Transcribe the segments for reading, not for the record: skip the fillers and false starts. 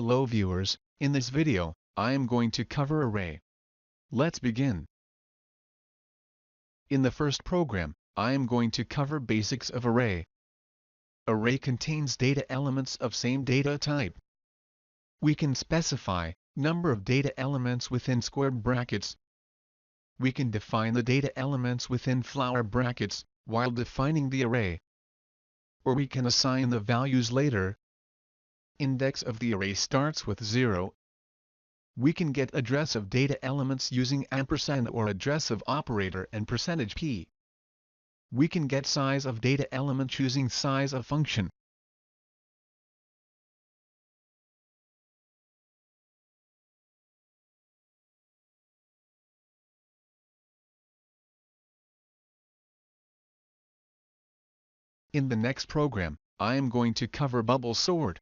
Hello viewers, in this video, I am going to cover array. Let's begin. In the first program, I am going to cover basics of array. Array contains data elements of same data type. We can specify number of data elements within square brackets. We can define the data elements within flower brackets, while defining the array. Or we can assign the values later. Index of the array starts with 0. We can get address of data elements using ampersand or address of operator and %p. We can get size of data element using size of function. In the next program, I am going to cover bubble sort.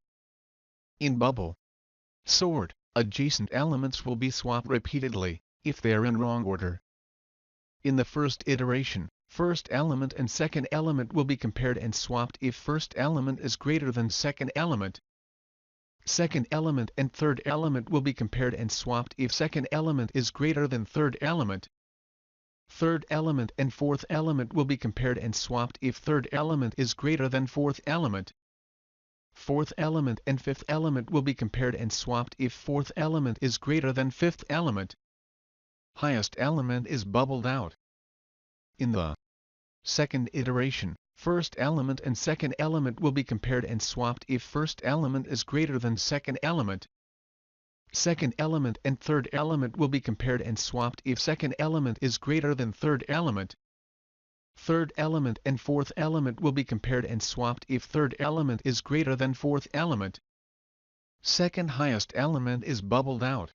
In bubble sort, adjacent elements will be swapped repeatedly, if they are in wrong order. In the first iteration, first element and second element will be compared and swapped if first element is greater than second element. Second element and third element will be compared and swapped if second element is greater than third element. Third element and fourth element will be compared and swapped if third element is greater than fourth element. Fourth element and fifth element will be compared and swapped if fourth element is greater than fifth element. Highest element is bubbled out. In the second iteration, first element and second element will be compared and swapped if first element is greater than second element. Second element and third element will be compared and swapped if second element is greater than third element. Third element and fourth element will be compared and swapped if third element is greater than fourth element. Second highest element is bubbled out.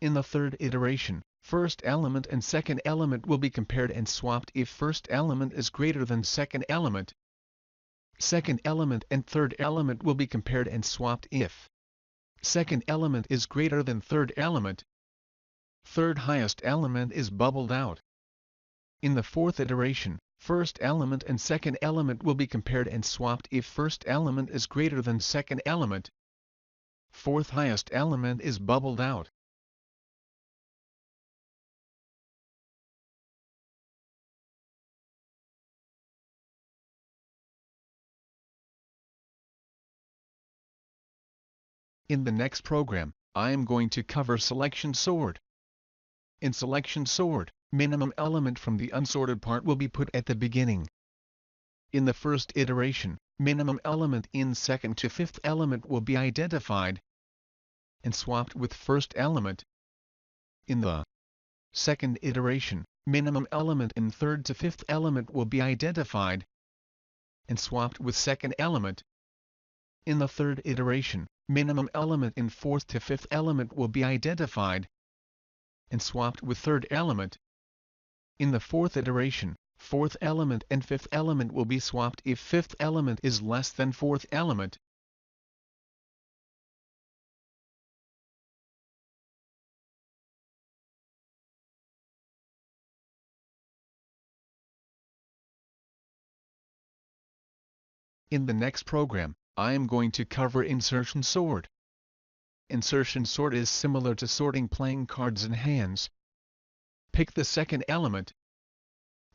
In the third iteration, first element and second element will be compared and swapped if first element is greater than second element. Second element and third element will be compared and swapped if second element is greater than third element. Third highest element is bubbled out. In the fourth iteration, first element and second element will be compared and swapped if first element is greater than second element. Fourth highest element is bubbled out. In the next program, I am going to cover selection sort. In selection sort, minimum element from the unsorted part will be put at the beginning. In the first iteration, minimum element in second to fifth element will be identified and swapped with first element. In the second iteration, minimum element in third to fifth element will be identified and swapped with second element. In the third iteration, minimum element in fourth to fifth element will be identified and swapped with third element. In the fourth iteration, fourth element and fifth element will be swapped if fifth element is less than fourth element. In the next program, I am going to cover insertion sort. Insertion sort is similar to sorting playing cards in hands. Pick the second element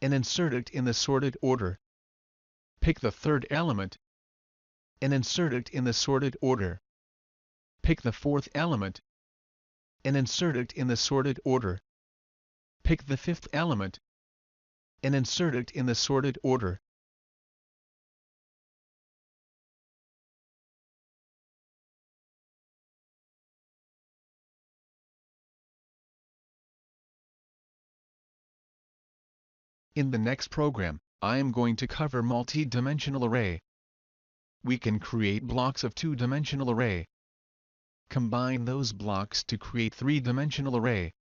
and insert it in the sorted order. Pick the third element and insert it in the sorted order. Pick the fourth element and insert it in the sorted order. Pick the fifth element and insert it in the sorted order. In the next program, I am going to cover multi-dimensional array. We can create blocks of two-dimensional array. Combine those blocks to create three-dimensional array.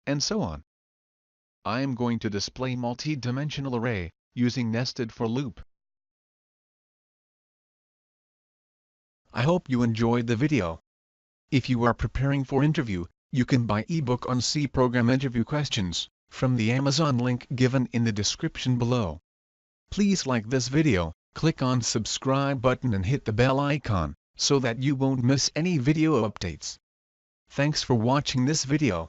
And so on. I am going to display multi-dimensional array, using nested for loop. I hope you enjoyed the video. If you are preparing for interview, you can buy eBook on C Program Interview Questions from the Amazon link given in the description below. Please like this video, click on subscribe button and hit the bell icon, so that you won't miss any video updates. Thanks for watching this video.